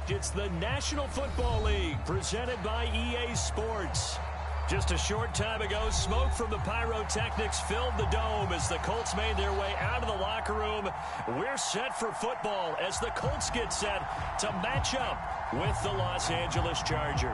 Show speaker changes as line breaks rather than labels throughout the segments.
fact, it's the National Football League presented by EA Sports. Just a short time ago, smoke from the pyrotechnics filled the dome as the Colts made their way out of the locker room. We're set for football as the Colts get set to match up with the Los Angeles Chargers.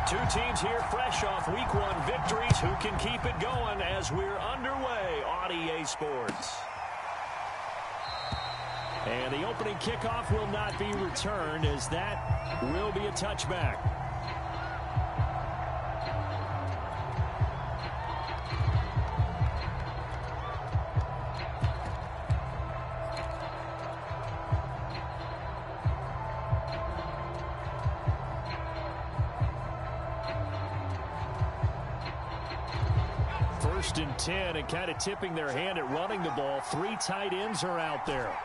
Two teams here fresh off Week 1 victories. Who can keep it going as we're underway on EA Sports? And the opening kickoff will not be returned as that will be a touchback. First and 10 and kind of tipping their hand at running the ball. Three tight ends are out there.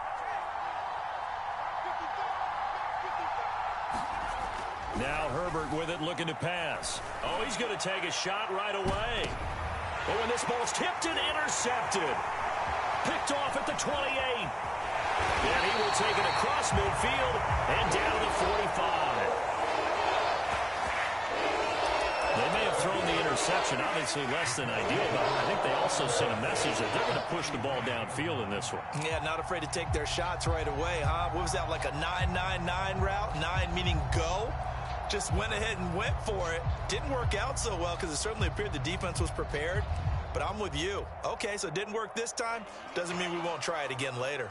Now Herbert with it, looking to pass. Oh, he's going to take a shot right away. Oh, and this ball's tipped and intercepted. Picked off at the 28. And he will take it across midfield and down to the 45. They may have thrown the interception, obviously less than ideal, but I think they also sent a message that they're going to push the ball downfield in this one.
Yeah, not afraid to take their shots right away, huh? What was that, like a 9-9-9 route? 9 meaning go? Just went ahead and went for it. Didn't work out so well because it certainly appeared the defense was prepared. But I'm with you. Okay, so it didn't work this time. Doesn't mean we won't try it again later.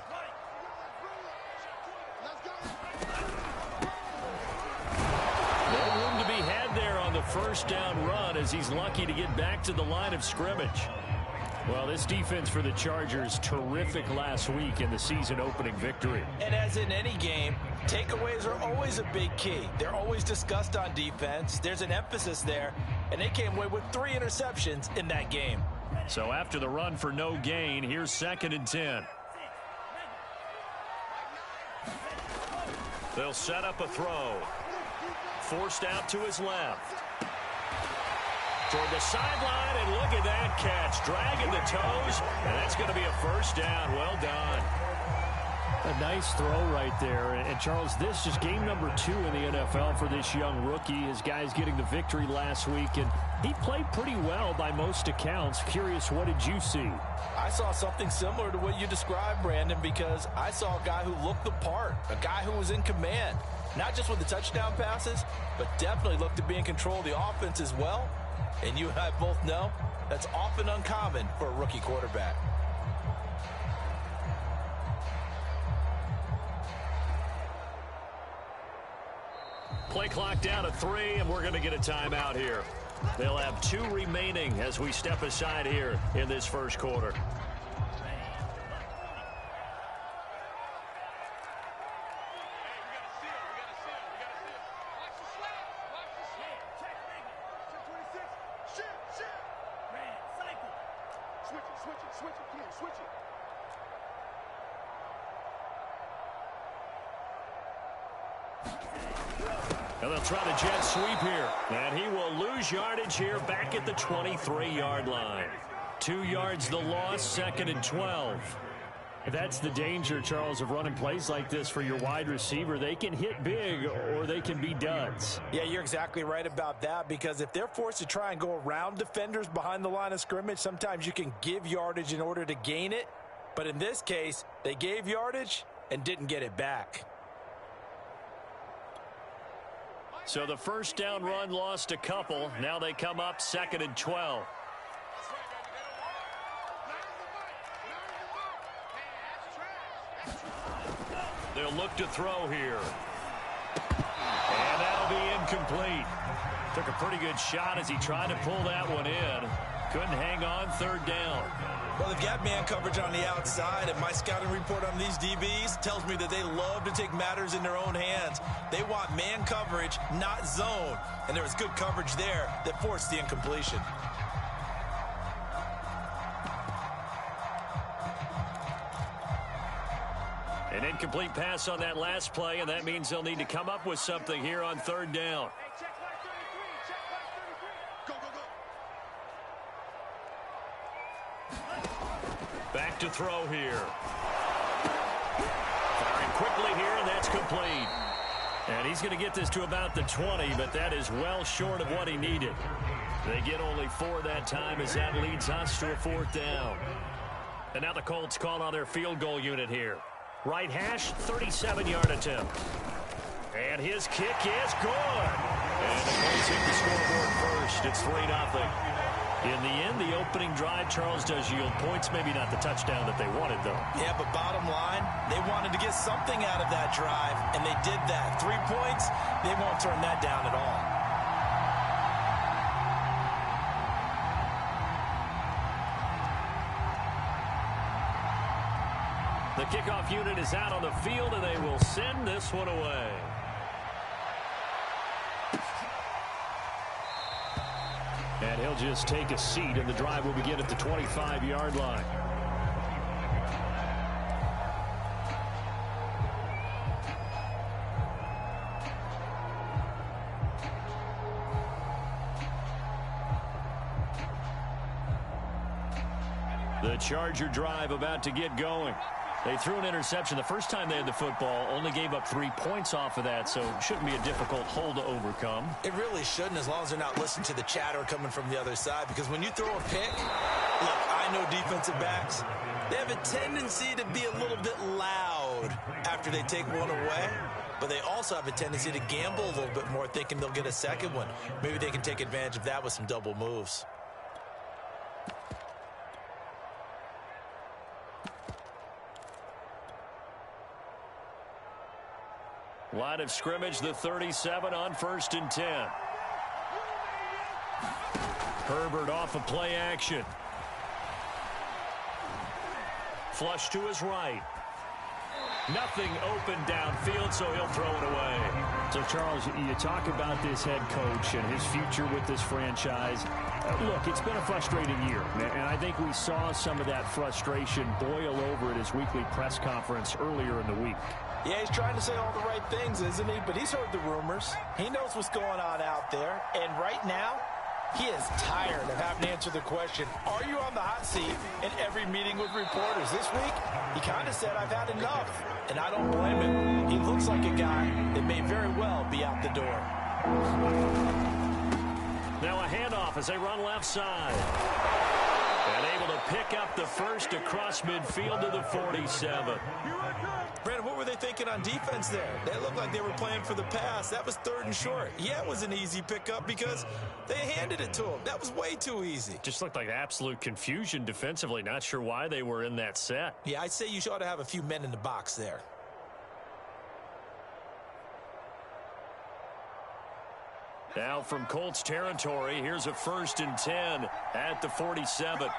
No room to be had there on the first down run as he's lucky to get back to the line of scrimmage. Well, this defense for the Chargers, terrific last week in the season-opening victory.
And as in any game, takeaways are always a big key. They're always discussed on defense. There's an emphasis there, and they came away with 3 interceptions in that game.
So after the run for no gain, here's 2nd and 10. They'll set up a throw. Forced out to his left. Toward the sideline, and look at that catch. Dragging the toes, and that's going to be a first down. Well done.
A nice throw right there. And Charles, this is game number 2 in the NFL for this young rookie. His guys getting the victory last week, and he played pretty well by most accounts. Curious, what did you see?
I saw something similar to what you described, Brandon, because I saw a guy who looked the part, a guy who was in command, not just with the touchdown passes, but definitely looked to be in control of the offense as well. And you and I both know that's often uncommon for a rookie quarterback.
Play clock down to 3, and we're going to get a timeout here. They'll have 2 remaining as we step aside here in this first quarter. And they'll try the jet sweep here. And he will lose yardage here back at the 23-yard line. 2 yards the loss, 2nd and 12.
That's the danger, Charles, of running plays like this for your wide receiver. They can hit big or they can be duds.
Yeah, you're exactly right about that, because if they're forced to try and go around defenders behind the line of scrimmage, sometimes you can give yardage in order to gain it. But in this case, they gave yardage and didn't get it back.
So the first down run lost a couple. Now they come up 2nd and 12. They'll look to throw here. And that'll be incomplete. Took a pretty good shot as he tried to pull that one in. Couldn't hang on, 3rd down.
Well, they've got man coverage on the outside, and my scouting report on these DBs tells me that they love to take matters in their own hands. They want man coverage, not zone. And there was good coverage there that forced the incompletion.
An incomplete pass on that last play, and that means they'll need to come up with something here on 3rd down. Back to throw here. Firing quickly here, and that's complete. And he's going to get this to about the 20, but that is well short of what he needed. They get only 4 that time as that leads us to a 4th down. And now the Colts call on their field goal unit here. Right hash, 37-yard attempt. And his kick is good. And the Colts hit the scoreboard first. It's 3-0. In the end, the opening drive, Charles, does yield points. Maybe not the touchdown that they wanted, though. Yeah, but bottom line, they wanted to get something out of that drive, and they did that. 3 points, they won't turn that down at all. The kickoff unit is out on the field, and they will send this one away. And he'll just take a seat, and the drive will begin at the 25-yard line. The Charger drive about to get going. They threw an interception the first time they had the football, only gave up 3 points off of that, so it shouldn't be a difficult hole to overcome. It really shouldn't, as long as they're not listening to the chatter coming from the other side, because when you throw a pick, look, I know defensive backs, they have a tendency to be a little bit loud after they take one away, but they also have a tendency to gamble a little bit more, thinking they'll get a second one. Maybe they can take advantage of that with some double moves. Line of scrimmage, the 37 on 1st and 10. Herbert off of play action. Flush to his right. Nothing open downfield, so he'll throw it away. So, Charles, you talk about this head coach and his future with this franchise. Look, it's been a frustrating year, and I think we saw some of that frustration boil over at his weekly press conference earlier in the week. Yeah, he's trying to say all the right things, isn't he? But he's heard the rumors. He knows what's going on out there. And right now, he is tired of having to answer the question, are you on the hot seat in every meeting with reporters? This week, he kind of said, I've had enough. And I don't blame him. He looks like a guy that may very well be out the door. Now a handoff as they run left side. And able to pick up the first across midfield to the 47. Brandon, what were they thinking on defense there? They looked like they were playing for the pass. That was 3rd and short. Yeah, it was an easy pickup because they handed it to him. That was way too easy. Just looked like absolute confusion defensively. Not sure why they were in that set. Yeah, I'd say you ought to have a few men in the box there. Now from Colts territory, here's a 1st and 10 at the 47.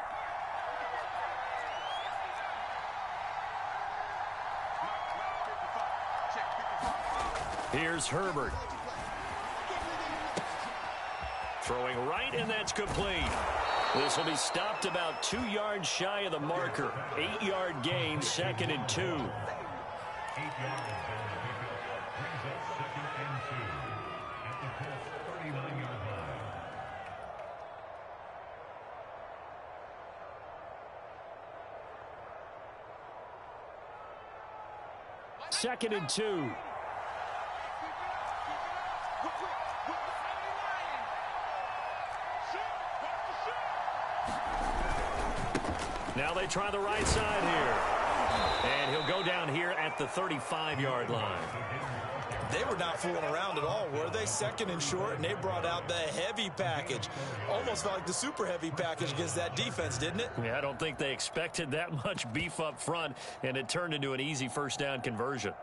Here's Herbert. Throwing right, and that's complete. This will be stopped about 2 yards shy of the marker. 8-yard gain, 2nd and 2. Second and 2. Now they try the right side here. And he'll go down here at the 35-yard line. They were not fooling around at all, were they? 2nd and short, and they brought out the heavy package. Almost felt like the super heavy package against that defense, didn't it? Yeah, I don't think they expected that much beef up front, and it turned into an easy 1st down conversion.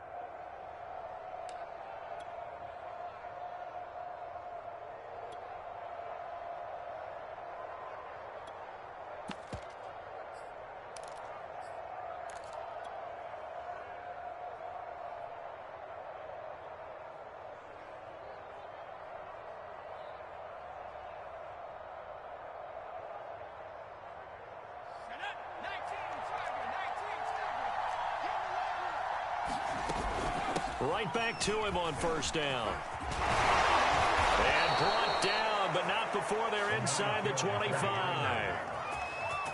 Right back to him on 1st down. And brought down, but not before they're inside the 25.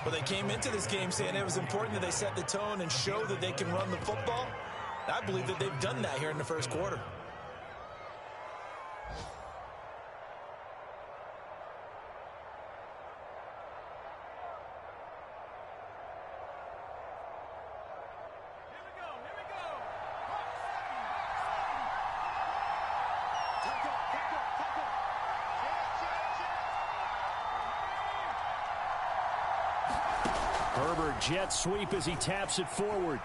Well, they came into this game saying it was important that they set the tone and show that they can run the football. I believe that they've done that here in the first quarter.
Herbert jet sweep as he taps it forward.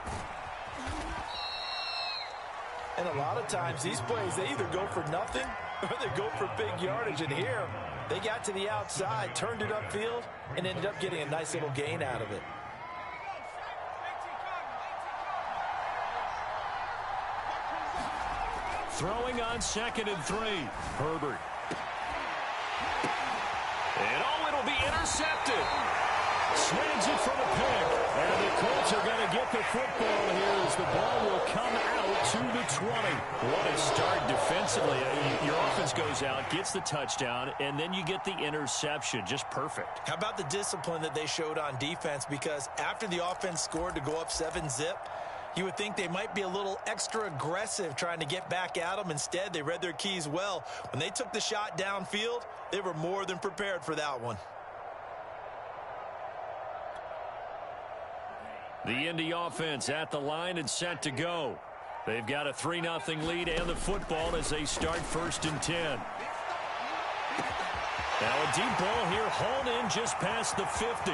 And a lot of times these plays, they either go for nothing or they go for big yardage. And here, they got to the outside, turned it upfield, and ended up getting a nice little gain out of it.
Throwing on 2nd and 3. Herbert. And it'll be intercepted. Snags it for the pick. And the Colts are going to get the football here as the ball will come out to the 20. What a start defensively. Your offense goes out, gets the touchdown, and then you get the interception. Just perfect.
How about the discipline that they showed on defense? Because after the offense scored to go up 7-zip, you would think they might be a little extra aggressive trying to get back at them. Instead, they read their keys well. When they took the shot downfield, they were more than prepared for that one.
The Indy offense at the line and set to go. They've got a 3-0 lead and the football as they start 1st and 10. Now a deep ball here, hauled in just past the 50.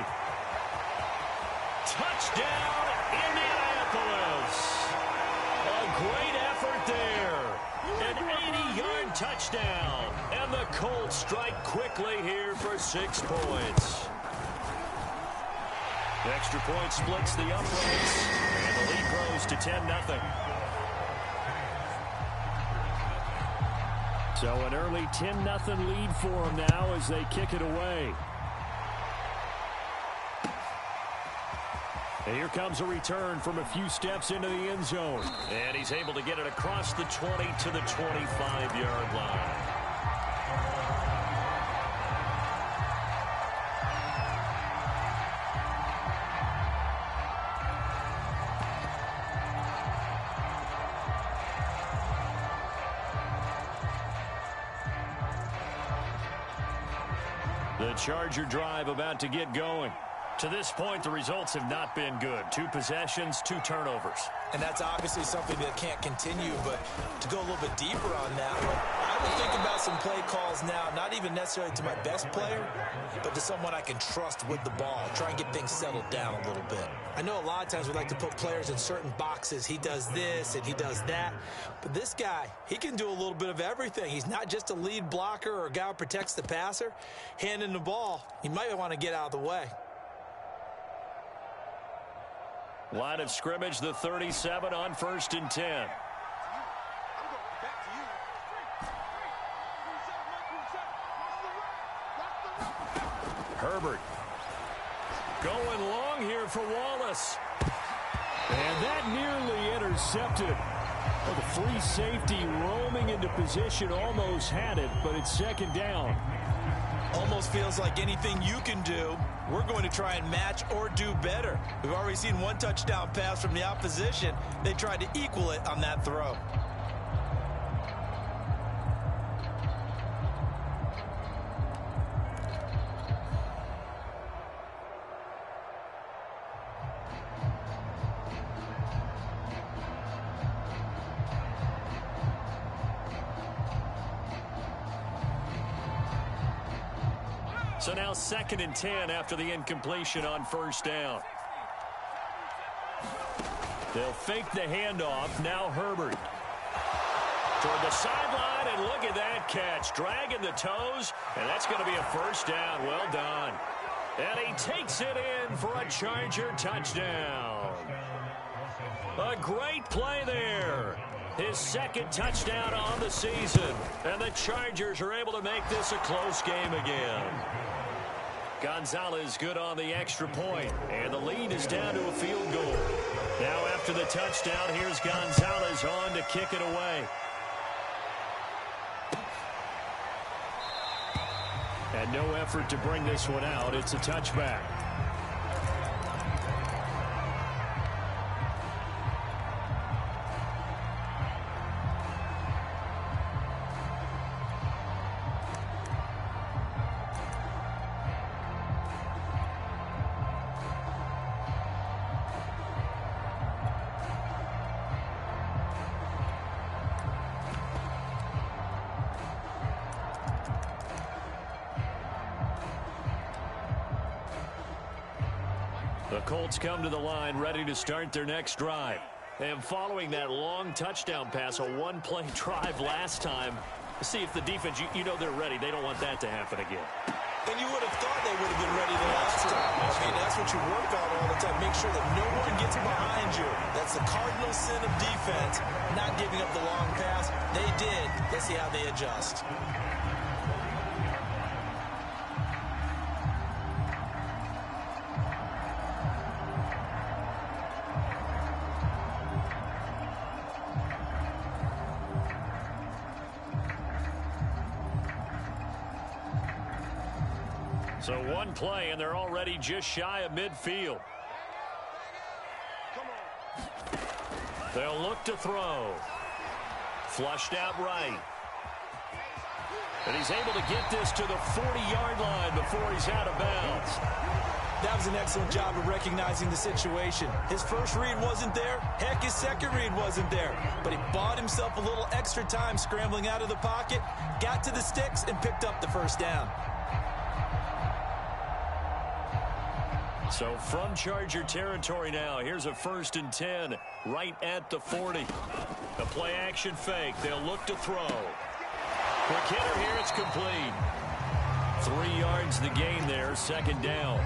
Touchdown, Indianapolis. A great effort there. An 80-yard touchdown. And the Colts strike quickly here for 6 points. The extra point splits the uprights, and the lead grows to 10-0.
So an early 10-0 lead for them now as they kick it away. And here comes a return from a few steps into the end zone.
And he's able to get it across the 20 to the 25-yard line. The Charger drive about to get going. To this point, the results have not been good. 2 possessions, 2 turnovers.
And that's obviously something that can't continue, but to go a little bit deeper on that one, I would think about some play calls now, not even necessarily to my best player, but to someone I can trust with the ball, try and get things settled down a little bit. I know a lot of times we like to put players in certain boxes. He does this and he does that, but this guy, he can do a little bit of everything. He's not just a lead blocker or a guy who protects the passer. Handing the ball, he might want to get out of the way.
Line of scrimmage, the 37 on 1st and 10. Herbert going long here for Wallace.
And that nearly intercepted. Well, the free safety roaming into position almost had it, but it's 2nd down.
Almost feels like anything you can do, we're going to try and match or do better. We've already seen 1 touchdown pass from the opposition. They tried to equal it on that throw.
So now 2nd and 10 after the incompletion on 1st down. They'll fake the handoff. Now Herbert. Toward the sideline, and look at that catch. Dragging the toes, and that's going to be a 1st down. Well done. And he takes it in for a Charger touchdown. A great play there. His 2nd touchdown on the season. And the Chargers are able to make this a close game again. Gonzalez good on the extra point, and the lead is down to a field goal. Now after the touchdown, here's Gonzalez on to kick it away. And no effort to bring this one out. It's a touchback. The Colts come to the line ready to start their next drive. And following that long touchdown pass, a one-play drive last time, see if the defense, you know they're ready. They don't want that to happen again.
And you would have thought they would have been ready the last time. I mean, that's what you work on all the time. Make sure that no one gets behind you. That's the cardinal sin of defense, not giving up the long pass. They did. Let's see how they adjust.
So one play, and they're already just shy of midfield. They'll look to throw. Flushed out right. And he's able to get this to the 40-yard line before he's out of bounds.
That was an excellent job of recognizing the situation. His first read wasn't there. Heck, his second read wasn't there. But he bought himself a little extra time scrambling out of the pocket, got to the sticks, and picked up the first down.
So from Charger territory now, here's a 1st and 10 right at the 40. The play action fake. They'll look to throw. Quick hitter here. It's complete. 3 yards the gain there. 2nd down.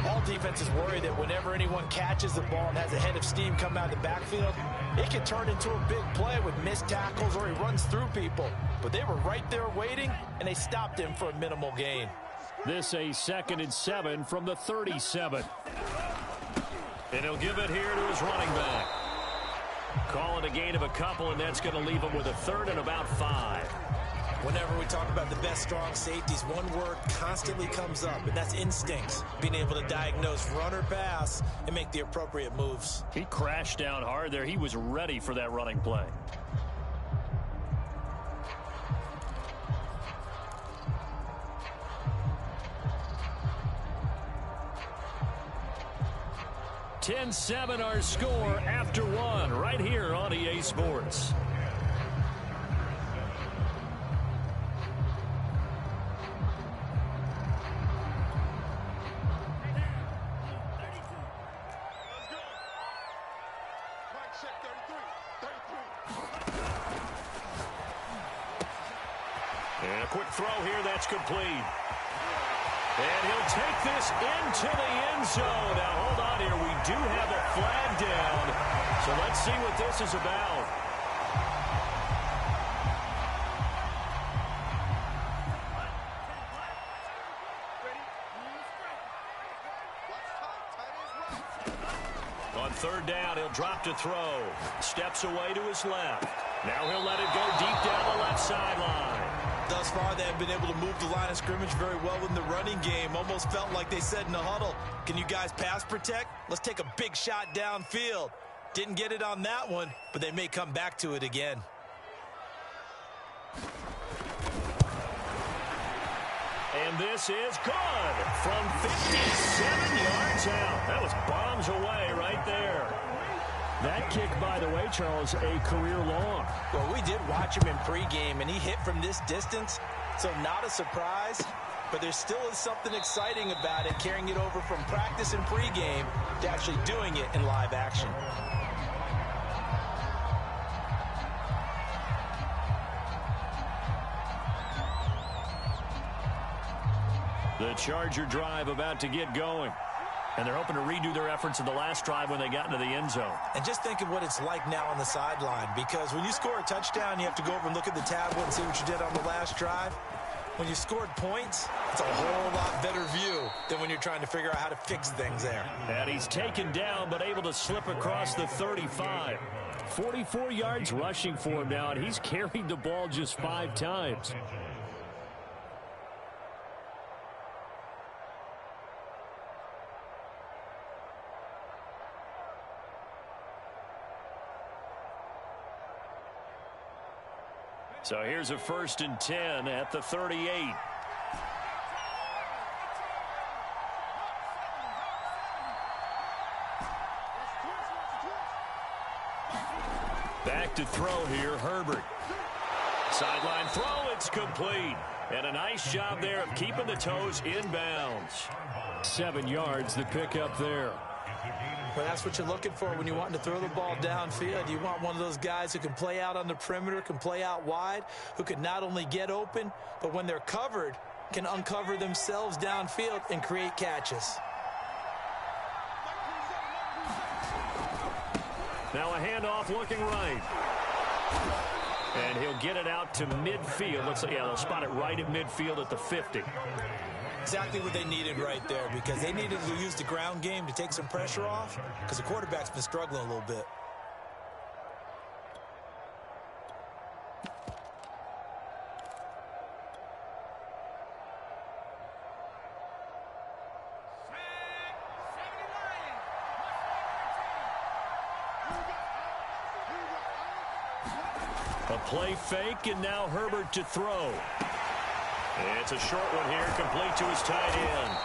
All defenses worry that whenever anyone catches the ball and has a head of steam come out of the backfield, it can turn into a big play with missed tackles or he runs through people. But they were right there waiting, and they stopped him for a minimal gain.
This a 2nd and 7 from the 37.
And he'll give it here to his running back. Call it a gain of a couple, and that's going to leave him with a 3rd and about 5.
Whenever we talk about the best strong safeties, one word constantly comes up, and that's instincts. Being able to diagnose run or pass and make the appropriate moves.
He crashed down hard there. He was ready for that running play. (10-7) our score after 1 right here on EA Sports.
And a quick throw here, that's complete. And he'll take this into the end zone. Now, hold on here. We do have a flag down. So let's see what this is about. On 3rd down, he'll drop to throw. Steps away to his left. Now he'll let it go deep down the left sideline.
Thus far, they have been able to move the line of scrimmage very well in the running game. Almost felt like they said in the huddle, can you guys pass protect? Let's take a big shot downfield. Didn't get it on that one, but they may come back to it again.
And this is good from 57 yards out. That was bombs away right there.
That kick, by the way, Charles, a career long.
Well, we did watch him in pregame, and he hit from this distance, so not a surprise. But there still is something exciting about it, carrying it over from practice and pregame to actually doing it in live action.
The Charger drive about to get going. And they're hoping to redo their efforts in the last drive when they got into the end zone.
And just think of what it's like now on the sideline, because when you score a touchdown, you have to go over and look at the tablet and see what you did on the last drive. When you scored points, it's a whole lot better view than when you're trying to figure out how to fix things there.
And he's taken down, but able to slip across the 35.
44 yards rushing for him now, and he's carried the ball just 5 times.
So here's a 1st and 10 at the 38. Back to throw here, Herbert. Sideline throw, it's complete. And a nice job there of keeping the toes in bounds.
7 yards, the pickup there.
Well, that's what you're looking for when you want to throw the ball downfield. You want one of those guys who can play out on the perimeter, can play out wide, who can not only get open, but when they're covered, can uncover themselves downfield and create catches.
Now a handoff looking right. And he'll get it out to midfield. Looks like, yeah, they'll spot it right at midfield at the 50.
Exactly what they needed right there, because they needed to use the ground game to take some pressure off, because the quarterback's been struggling a little bit.
A play fake, and now Herbert to throw. It's a short one here, complete to his tight end.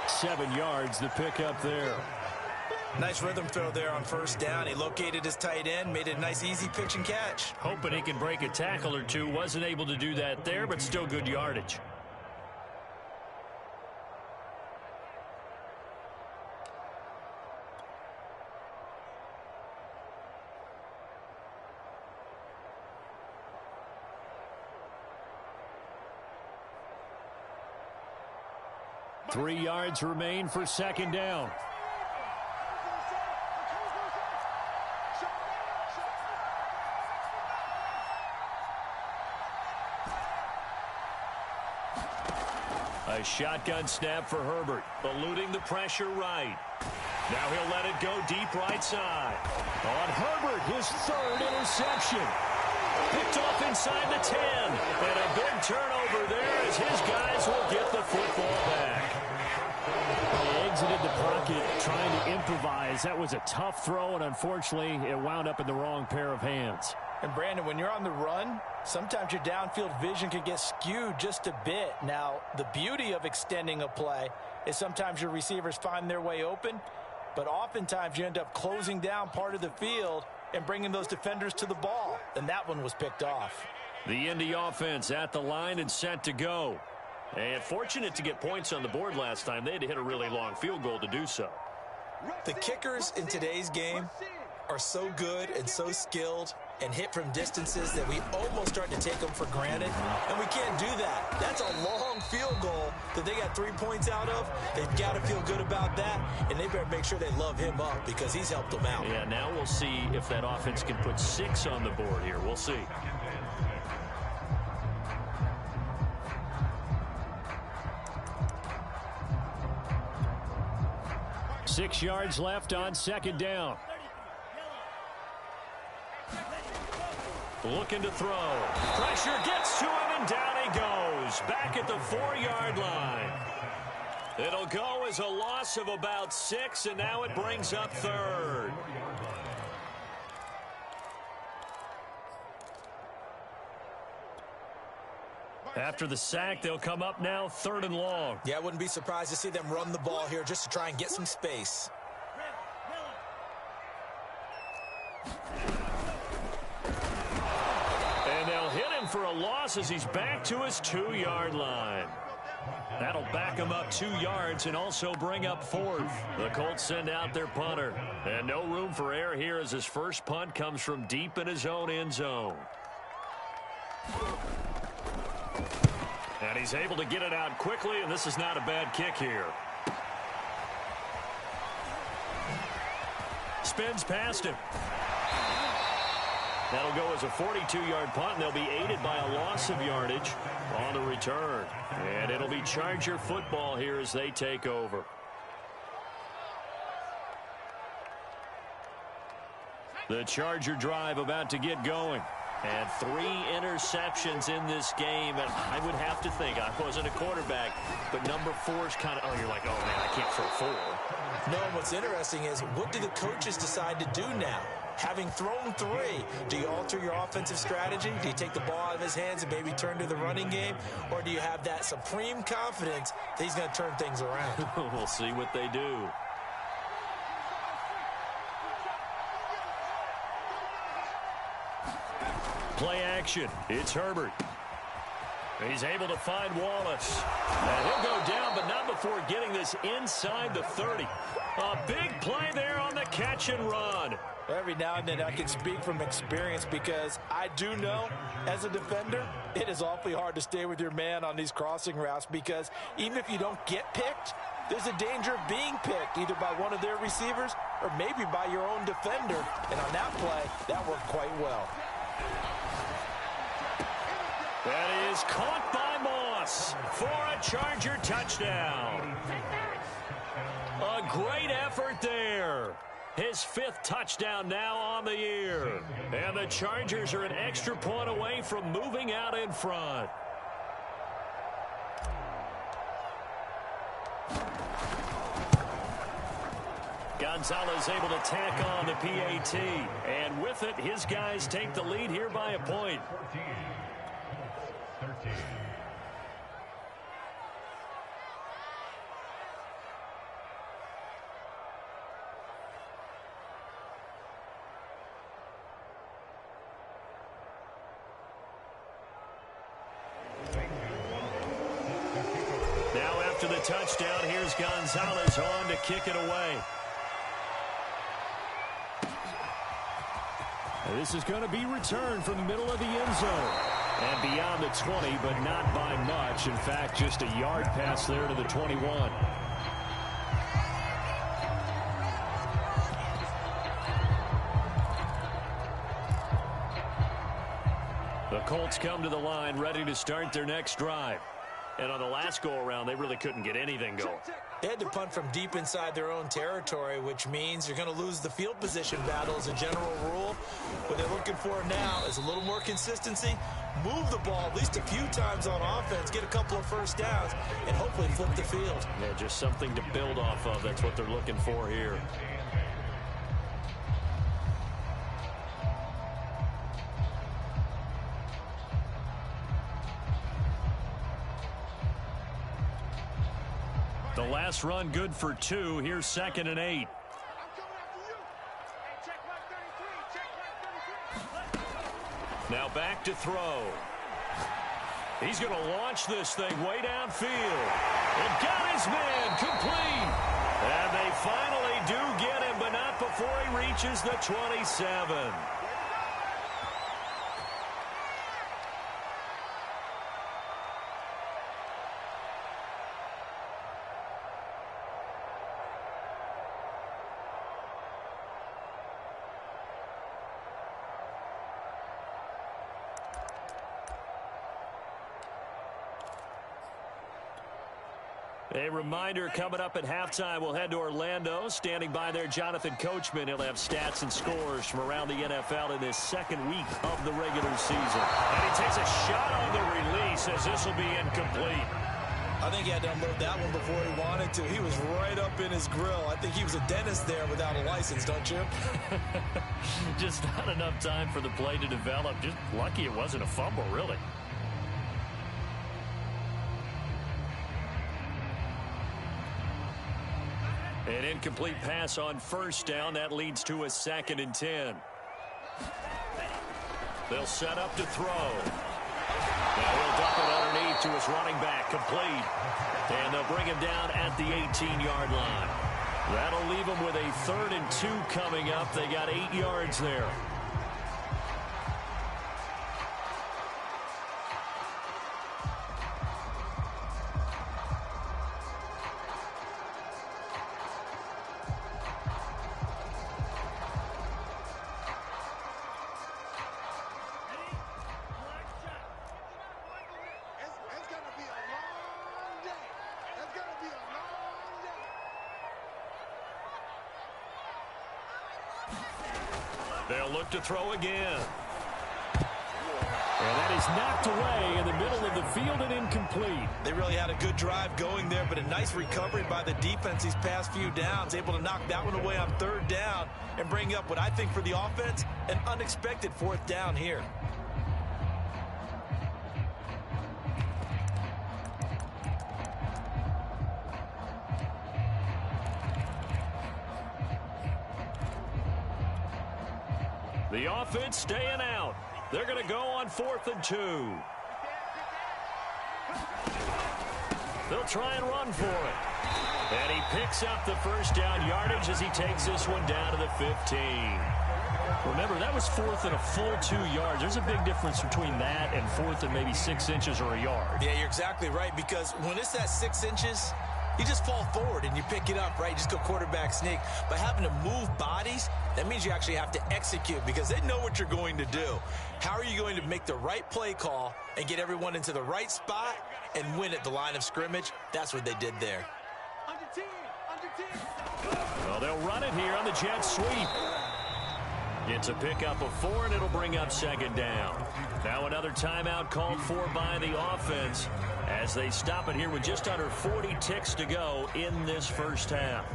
7 yards, the pickup there.
Nice rhythm throw there on first down. He located his tight end, made it a nice easy pitch and catch.
Hoping he can break a tackle or two. Wasn't able to do that there, but still good yardage.
Three yards remain for second down.
A shotgun snap for Herbert, eluding the pressure right. Now he'll let it go deep right side.
On Herbert, his third interception.
Picked off inside the 10. And a big turnover there as his guys will get the football back.
They exited the pocket trying to improvise. That was a tough throw, and unfortunately, it wound up in the wrong pair of hands.
And Brandon, when you're on the run, sometimes your downfield vision can get skewed just a bit. Now, the beauty of extending a play is sometimes your receivers find their way open, but oftentimes you end up closing down part of the field and bringing those defenders to the ball. And that one was picked off.
The Indy offense at the line and set to go. And fortunate to get points on the board last time. They had to hit a really long field goal to do so.
The kickers in today's game are so good and so skilled and hit from distances that we almost start to take them for granted. And we can't do that. That's a long field goal that they got 3 points out of. They've got to feel good about that, and they better make sure they love him up because he's helped them out.
Yeah, now we'll see if that offense can put 6 on the board here. We'll see.
Six yards left on second down.
Looking to throw. Pressure gets to him, and down he goes. Back at the 4-yard line. It'll go as a loss of about 6, and now it brings up third. After the sack, they'll come up now 3rd and long.
Yeah, I wouldn't be surprised to see them run the ball here just to try and get some space.
And they'll hit him for a loss as he's back to his 2-yard line. That'll back him up 2 yards and also bring up 4th. The Colts send out their punter. And no room for error here as his first punt comes from deep in his own end zone. And he's able to get it out quickly, and this is not a bad kick here. Spins past him. That'll go as a 42-yard punt, and they'll be aided by a loss of yardage on the return. And it'll be Charger football here as they take over. The Charger drive about to get going. And 3 interceptions in this game, and I would have to think, I wasn't a quarterback, but number 4 is kind of, oh, you're like, oh, man, I can't throw 4.
No, what's interesting is, what do the coaches decide to do now? Having thrown 3, do you alter your offensive strategy? Do you take the ball out of his hands and maybe turn to the running game? Or do you have that supreme confidence that he's going to turn things around?
We'll see what they do. Play action. It's Herbert. He's able to find Wallace. And he'll go down, but not before getting this this inside the 30. A big play there on the catch and run.
Every now and then I can speak from experience because I do know as a defender it is awfully hard to stay with your man on these crossing routes because even if you don't get picked, there's a danger of being picked either by one of their receivers or maybe by your own defender. And on that play, that worked quite well.
That is caught by Moss for a Charger touchdown. A great effort there. His 5th touchdown now on the year. And the Chargers are an extra point away from moving out in front. Gonzalez able to tack on the PAT. And with it, his guys take the lead here by a point. 13. Now after the touchdown, here's Gonzalez on to kick it away.
This is going to be returned from the middle of the end zone. And beyond the 20, but not by much. In fact, just a yard pass there to the 21. The Colts come to the line ready to start their next drive. And on the last go-around, they really couldn't get anything going.
They had to punt from deep inside their own territory, which means you're going to lose the field position battle as a general rule. What they're looking for now is a little more consistency, move the ball at least a few times on offense, get a couple of first downs, and hopefully flip the field.
Yeah, just something to build off of. That's what they're looking for here. The last run good for 2. Here's 2nd and 8. Now back to throw. He's going to launch this thing way downfield. And got his man complete. And they finally do get him, but not before he reaches the 27. A reminder coming up at halftime. We'll head to Orlando. Standing by there, Jonathan Coachman. He'll have stats and scores from around the NFL in this 2nd week of the regular season. And he takes a shot on the release as this will be incomplete.
I think he had to unload that one before he wanted to. He was right up in his grill. I think he was a dentist there without a license, don't you?
Just not enough time for the play to develop. Just lucky it wasn't a fumble, really. An incomplete pass on 1st down. That leads to a 2nd and 10. They'll set up to throw. Now he'll dump it underneath to his running back. Complete. And they'll bring him down at the 18-yard line. That'll leave him with a 3rd and 2 coming up. They got 8 yards there. They'll look to throw again. And that is knocked away in the middle of the field and incomplete.
They really had a good drive going there, but a nice recovery by the defense these past few downs. Able to knock that one away on 3rd down and bring up what I think for the offense, an unexpected 4th down here.
The offense staying out. They're going to go on 4th and 2. They'll try and run for it. And he picks up the first down yardage as he takes this one down to the 15. Remember, that was fourth and a full 2 yards. There's a big difference between that and fourth and maybe 6 inches or a yard.
Yeah, you're exactly right, because when it's at 6 inches, you just fall forward and you pick it up, right? You just go quarterback sneak. But having to move bodies, that means you actually have to execute because they know what you're going to do. How are you going to make the right play call and get everyone into the right spot and win at the line of scrimmage? That's what they did there.
Well, they'll run it here on the jet sweep. It's a pickup of 4, and it'll bring up second down. Now another timeout called for by the offense as they stop it here with just under 40 ticks to go in this first half.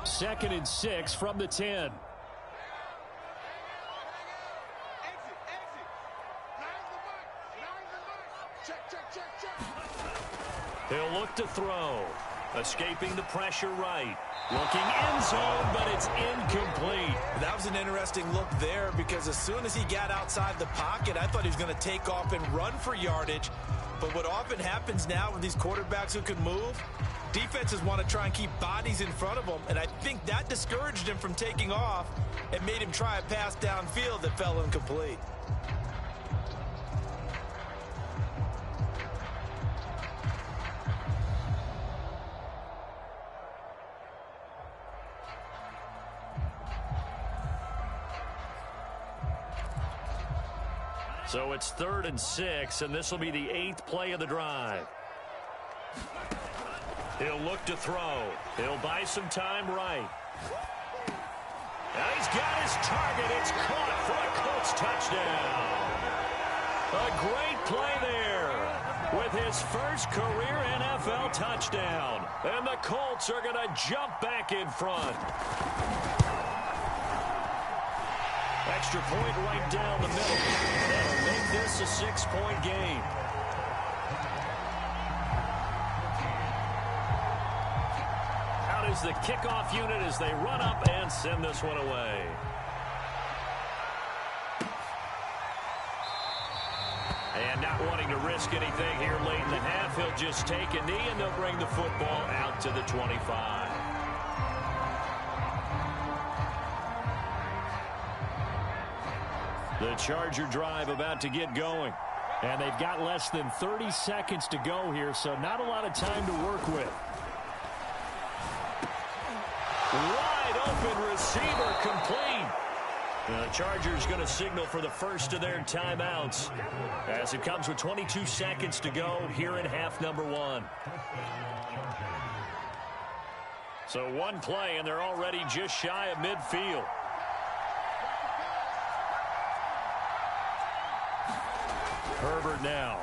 Second and 6 from the 10. He'll look to throw. Escaping the pressure right. Looking end zone, but it's incomplete.
That was an interesting look there because as soon as he got outside the pocket, I thought he was going to take off and run for yardage. But what often happens now with these quarterbacks who can move, defenses want to try and keep bodies in front of them, and I think that discouraged him from taking off and made him try a pass downfield that fell incomplete.
So it's 3rd and 6, and this will be the 8th play of the drive. He'll look to throw. He'll buy some time right. Now he's got his target. It's caught for a Colts touchdown. A great play there with his first career NFL touchdown. And the Colts are going to jump back in front. Extra point right down the middle. That'll make this a 6-point game. Out is the kickoff unit as they run up and send this one away. And not wanting to risk anything here late in the half, he'll just take a knee and they'll bring the football out to the 25. The Charger drive about to get going. And they've got less than 30 seconds to go here, so not a lot of time to work with. Wide open receiver complete. The Chargers going to signal for the first of their timeouts as it comes with 22 seconds to go here in half number 1. So one play, and they're already just shy of midfield. Herbert now.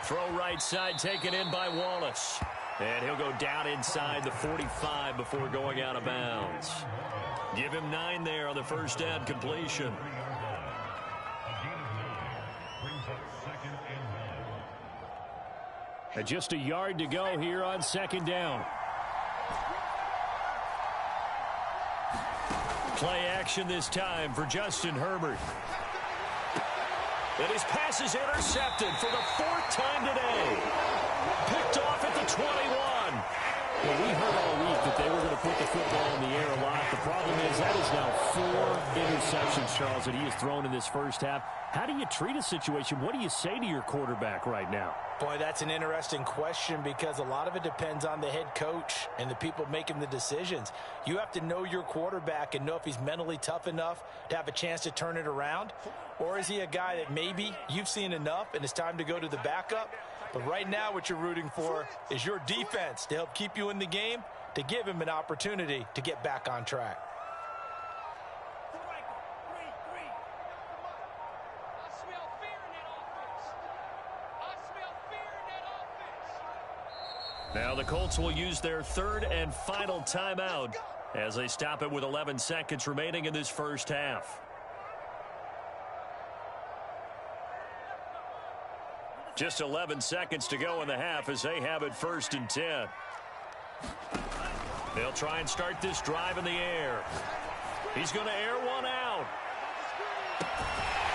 Throw right side taken in by Wallace. And he'll go down inside the 45 before going out of bounds. Give him 9 there on the first down completion. And just a yard to go here on second down. Play action this time for Justin Herbert. And his pass is intercepted for the 4th time today. Picked off at the 21. Well, we heard all week that they were going to put the football in the air a lot. The problem is that is now 4 interceptions, Charles, that he has thrown in this first half. How do you treat a situation? What do you say to your quarterback right now?
Boy, that's an interesting question because a lot of it depends on the head coach and the people making the decisions. You have to know your quarterback and know if he's mentally tough enough to have a chance to turn it around, or is he a guy that maybe you've seen enough and it's time to go to the backup? But right now what you're rooting for is your defense to help keep you in the game, to give him an opportunity to get back on track.
Now the Colts will use their 3rd and final timeout as they stop it with 11 seconds remaining in this first half. Just 11 seconds to go in the half as they have it 1st and 10. They'll try and start this drive in the air. He's going to air one out.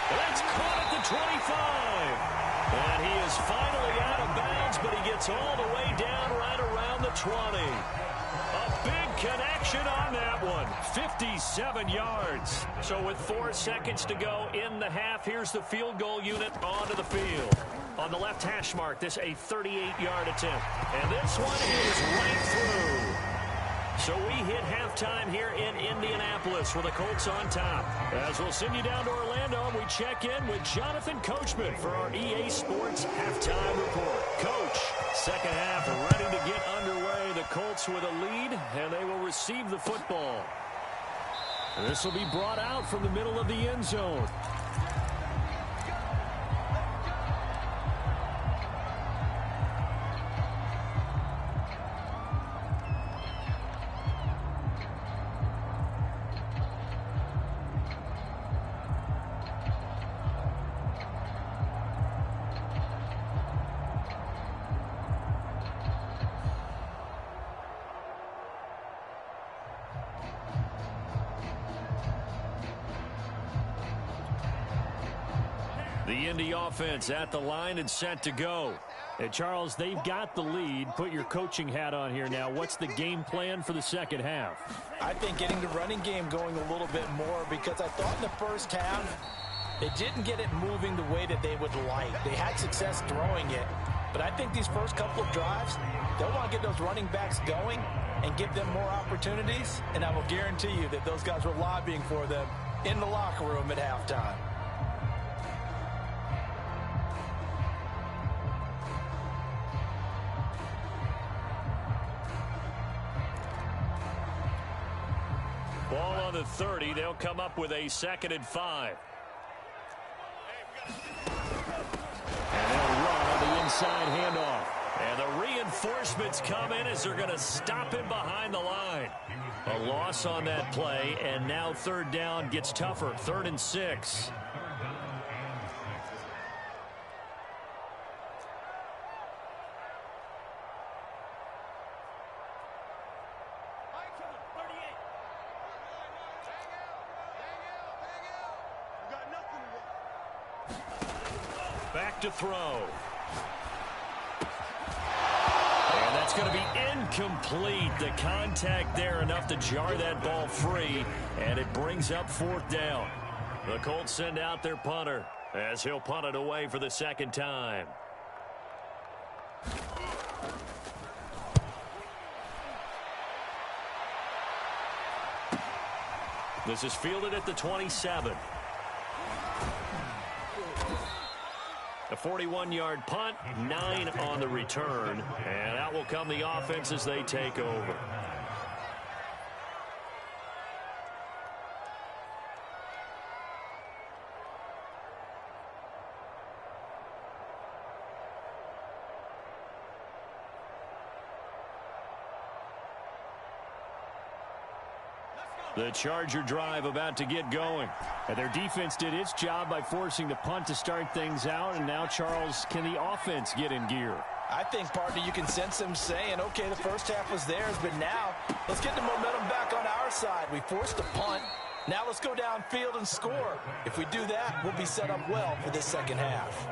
That's caught at the 25. And he is finally out of bounds, but he gets all the way down right around the 20. A big connection on that one. 57 yards. So with 4 seconds to go in the half, here's the field goal unit onto the field. On the left hash mark, this a 38-yard attempt. And this one is right through. So we hit halftime here in Indianapolis with the Colts on top. As we'll send you down to Orlando, and we check in with Jonathan Coachman for our EA Sports Halftime Report. Coach, second half ready to get underway. The Colts with a lead, and they will receive the football. This will be brought out from the middle of the end zone. The Indy offense at the line and set to go. And Charles, they've got the lead. Put your coaching hat on here now. What's the game plan for the second half?
I think getting the running game going a little bit more, because I thought in the first half they didn't get it moving the way that they would like. They had success throwing it, but I think these first couple of drives, they'll want to get those running backs going and give them more opportunities, and I will guarantee you that those guys were lobbying for them in the locker room at halftime.
Ball on the 30. They'll come up with a 2nd and 5. And they'll run on the inside handoff. And the reinforcements come in as they're going to stop him behind the line. A loss on that play, and now 3rd down gets tougher. 3rd and 6. Back to throw. And that's going to be incomplete. The contact there enough to jar that ball free, and it brings up 4th down. The Colts send out their punter as he'll punt it away for the 2nd time. This is fielded at the 27. A 41-yard punt, 9 on the return, and out will come the offense as they take over. The Charger drive about to get going. And their defense did its job by forcing the punt to start things out. And now, Charles, can the offense get in gear?
I think, partner, you can sense them saying, okay, the first half was theirs, but now let's get the momentum back on our side. We forced the punt. Now let's go downfield and score. If we do that, we'll be set up well for this second half.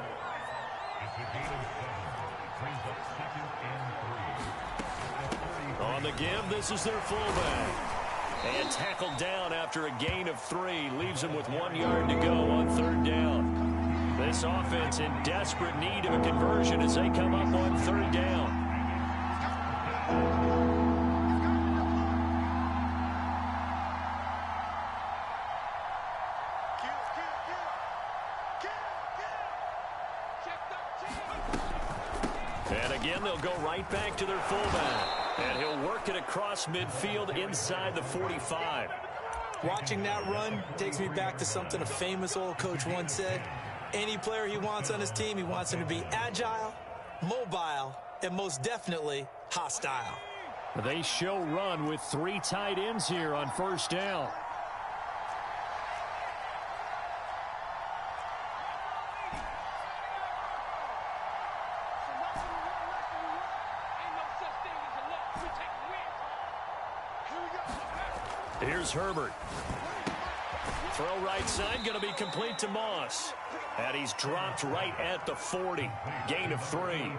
On the give, this is their fullback. And tackled down after a gain of 3. Leaves him with 1 yard to go on 3rd down. This offense in desperate need of a conversion as they come up on 3rd down. And again, they'll go right back to their fullback. And he'll work it across midfield inside the 45.
Watching that run takes me back to something a famous old coach once said. Any player he wants on his team, he wants him to be agile, mobile, and most definitely hostile.
They show run with 3 tight ends here on 1st down.
Here's Herbert. Throw right side, going to be complete to Moss. And he's dropped right at the 40. Gain of 3.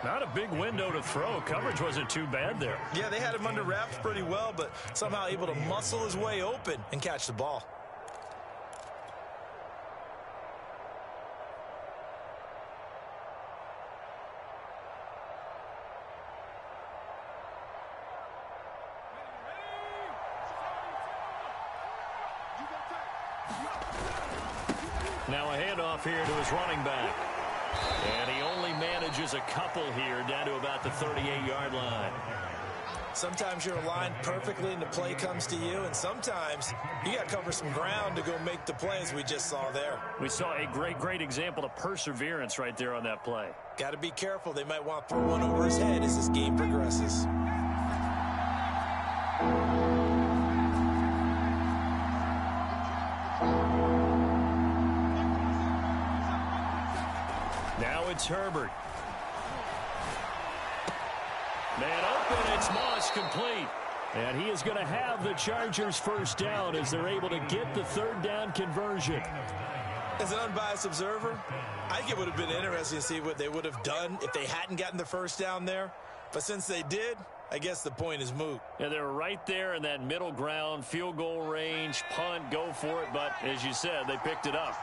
Not a big window to throw. Coverage wasn't too bad there.
Yeah, they had him under wraps pretty well, but somehow able to muscle his way open and catch the ball.
Now a handoff here to his running back. And he only manages a couple here down to about the 38-yard line.
Sometimes you're aligned perfectly and the play comes to you, and sometimes you got to cover some ground to go make the play, as we just saw there.
We saw a great example of perseverance right there on that play.
Got to be careful. They might want to throw one over his head as this game progresses.
Now it's Herbert. Man open, it's Moss, complete. And he is going to have the Chargers first down as they're able to get the third down conversion.
As an unbiased observer, I think it would have been interesting to see what they would have done if they hadn't gotten the first down there. But since they did, I guess the point is moot.
Yeah, they're right there in that middle ground, field goal range, punt, go for it. But as you said, they picked it up.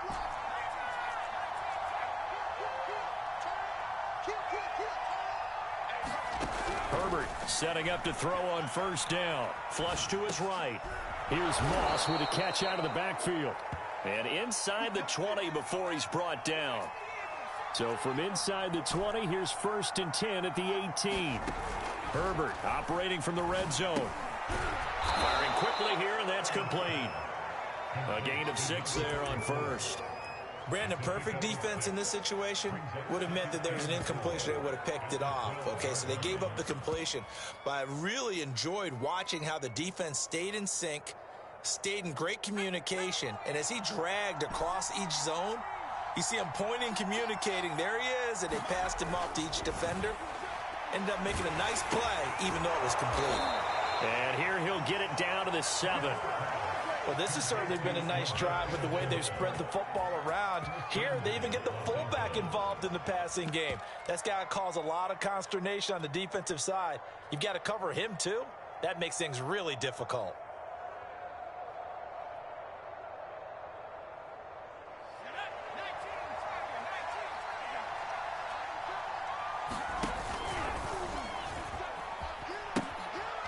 Herbert setting up to throw on first down. Flush to his right. Here's Moss with a catch out of the backfield. And inside the 20 before he's brought down. So from inside the 20, here's 1st and 10 at the 18. Herbert operating from the red zone. Firing quickly here, and that's complete. A gain of 6 there on first.
Brandon, perfect defense in this situation would have meant that there was an incompletion. They would have picked it off. Okay, so they gave up the completion. But I really enjoyed watching how the defense stayed in sync, stayed in great communication. And as he dragged across each zone, you see him pointing, communicating. There he is, and they passed him off to each defender. Ended up making a nice play, even though it was complete.
And here he'll get it down to the 7.
Well, this has certainly been a nice drive with the way they've spread the football around. Here, they even get the fullback involved in the passing game. That's got to cause a lot of consternation on the defensive side. You've got to cover him, too. That makes things really difficult.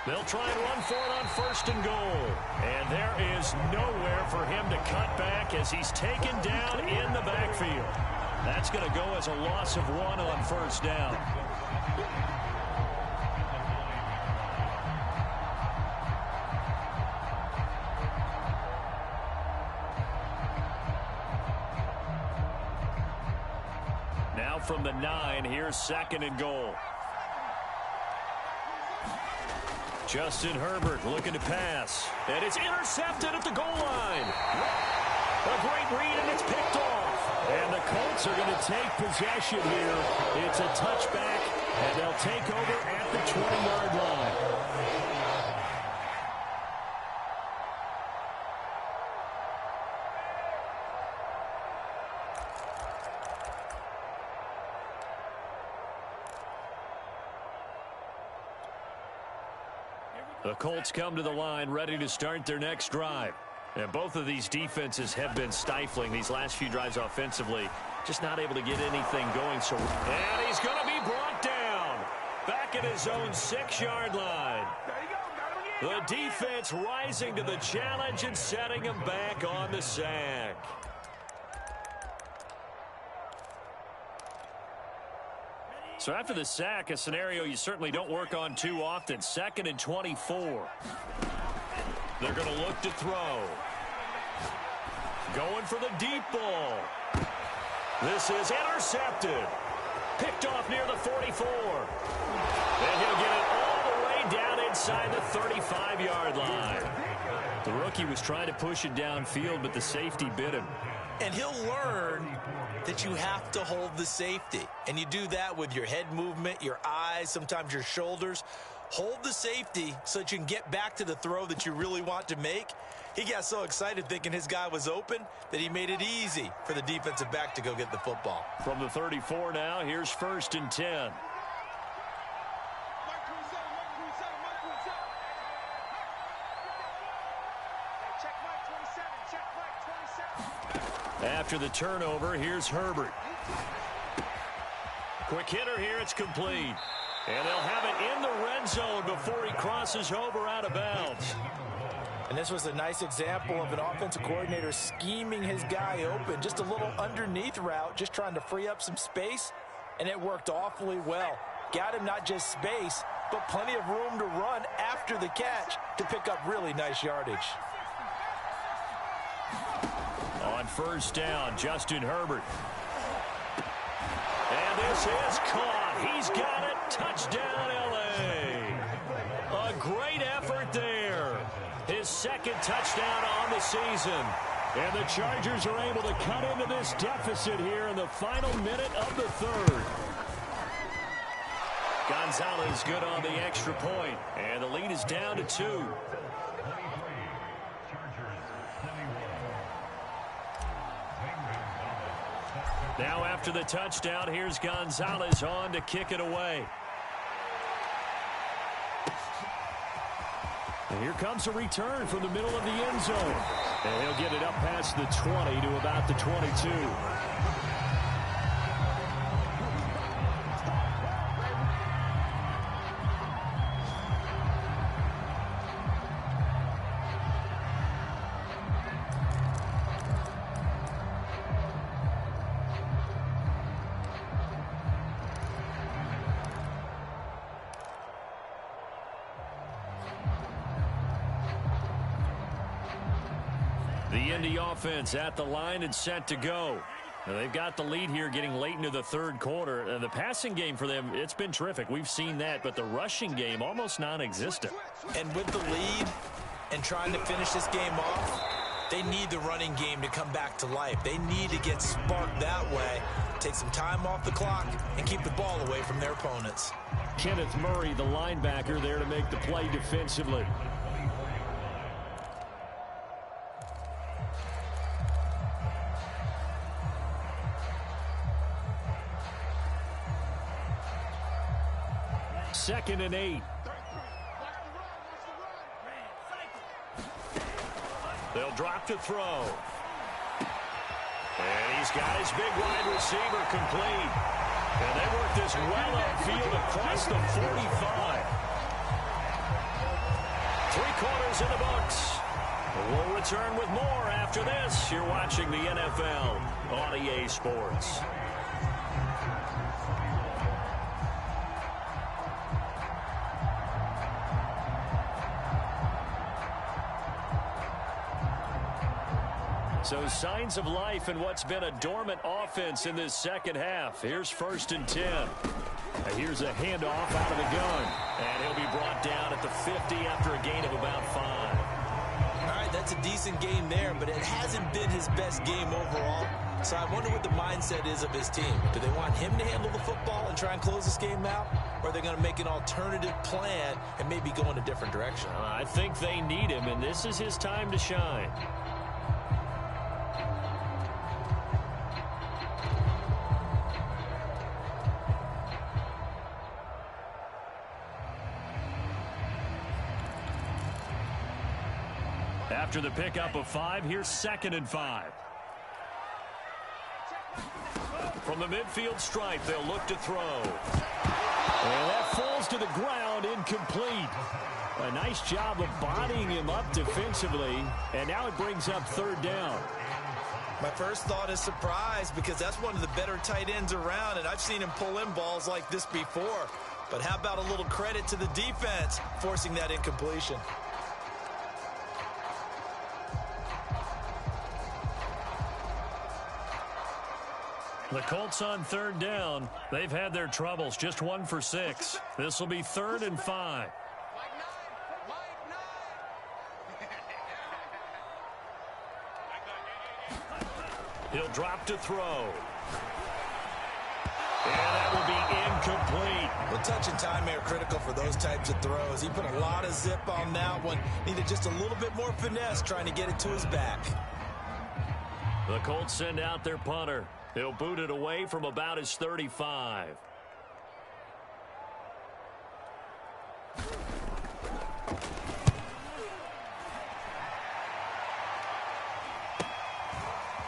They'll try and run for it on 1st and goal. And there is nowhere for him to cut back as he's taken down in the backfield. That's going to go as a loss of 1 on 1st down. Now from the 9, here's 2nd and goal. Justin Herbert looking to pass. And it's intercepted at the goal line. A great read, and it's picked off. And the Colts are going to take possession here. It's a touchback, and they'll take over at the 20-yard line. The Colts come to the line ready to start their next drive. And both of these defenses have been stifling these last few drives offensively. Just not able to get anything going. And he's going to be brought down. Back at his own 6-yard line. The defense rising to the challenge and setting him back on the sack. So after the sack, a scenario you certainly don't work on too often. 2nd and 24. They're going to look to throw. Going for the deep ball. This is intercepted. Picked off near the 44. And he'll get it all the way down inside the 35-yard line. The rookie was trying to push it downfield, but the safety bit him.
And he'll learn that you have to hold the safety. And you do that with your head movement, your eyes, sometimes your shoulders. hold the safety so that you can get back to the throw that you really want to make. He got so excited thinking his guy was open that he made it easy for the defensive back to go get the football.
From the 34 now, here's 1st and 10. After the turnover, here's Herbert. Quick hitter here, it's complete. And they'll have it in the red zone before he crosses over out of bounds.
And this was a nice example of an offensive coordinator scheming his guy open. Just a little underneath route, just trying to free up some space, and it worked awfully well. Got him not just space, but plenty of room to run after the catch to pick up really nice yardage.
On 1st down, Justin Herbert. And this is caught. He's got it. Touchdown, L.A. A great effort there. His 2nd touchdown on the season. And the Chargers are able to cut into this deficit here in the final minute of the 3rd. Gonzalez good on the extra point. And the lead is down to 2. Now after the touchdown, here's Gonzalez on to kick it away. And here comes a return from the middle of the end zone. And he'll get it up past the 20 to about the 22. The Indy offense at the line and set to go. Now they've got the lead here getting late into the 3rd quarter. And the passing game for them, it's been terrific. We've seen that, but the rushing game almost non-existent.
And with the lead and trying to finish this game off, they need the running game to come back to life. They need to get sparked that way, take some time off the clock, and keep the ball away from their opponents.
Kenneth Murray, the linebacker, there to make the play defensively. Second and 8. They'll drop to throw. And he's got his big wide receiver complete. And they work this well upfield across the 45. 3/4 in the books. We'll return with more after this. You're watching the NFL on EA Sports. So signs of life in what's been a dormant offense in this 2nd half. Here's 1st and 10. Here's a handoff out of the gun. And he'll be brought down at the 50 after a gain of about 5.
All right, that's a decent game there, but it hasn't been his best game overall. So I wonder what the mindset is of his team. Do they want him to handle the football and try and close this game out? Or are they going to make an alternative plan and maybe go in a different direction?
I think they need him, and this is his time to shine. After the pickup of 5, here's 2nd and 5. From the midfield stripe, they'll look to throw. And that falls to the ground, incomplete. A nice job of bodying him up defensively, and now it brings up 3rd down.
My first thought is surprise, because that's one of the better tight ends around, and I've seen him pull in balls like this before. But how about a little credit to the defense forcing that incompletion?
The Colts on 3rd down. They've had their troubles, just 1 for 6. This will be 3rd and 5. He'll drop to throw. And that will be incomplete.
The touch and time are critical for those types of throws. He put a lot of zip on that one. Needed just a little bit more finesse trying to get it to his back.
The Colts send out their punter. He'll boot it away from about his 35.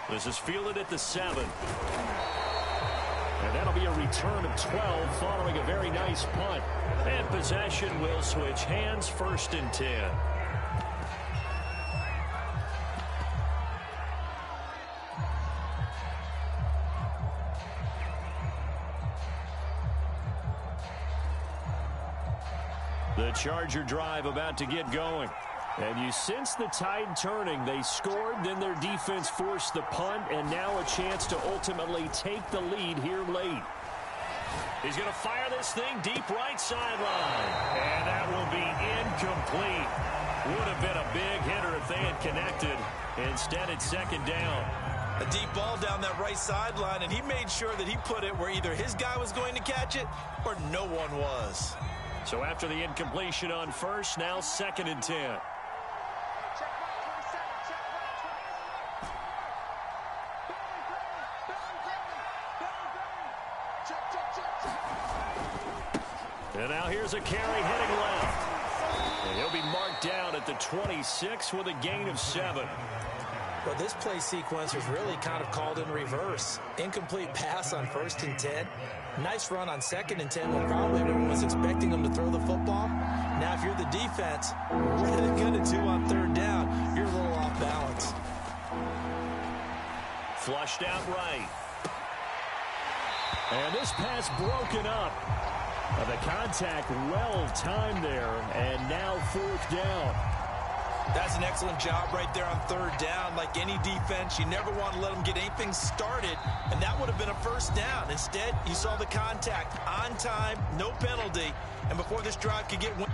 This is fielded at the 7. And that'll be a return of 12 following a very nice punt. And possession will switch hands, 1st and 10. The Charger drive about to get going. And you sense the tide turning. They scored, then their defense forced the punt, and now a chance to ultimately take the lead here late. He's going to fire this thing deep right sideline. And that will be incomplete. Would have been a big hitter if they had connected. Instead, it's 2nd down.
A deep ball down that right sideline, and he made sure that he put it where either his guy was going to catch it or no one was.
So after the incompletion on 1st, now 2nd and 10. And now here's a carry heading left. And he'll be marked down at the 26 with a gain of 7.
Well, this play sequence was really kind of called in reverse. Incomplete pass on 1st and 10. Nice run on 2nd and 10 when probably everyone was expecting him to throw the football. Now, if you're the defense, what are they going to do on 3rd down? You're a little off balance.
Flushed out right.
And this pass broken up. The contact well timed there, and now 4th down.
That's an excellent job right there on 3rd down. Like any defense, you never want to let them get anything started, and that would have been a 1st down. Instead, you saw the contact on time, no penalty, and before this drive could get one.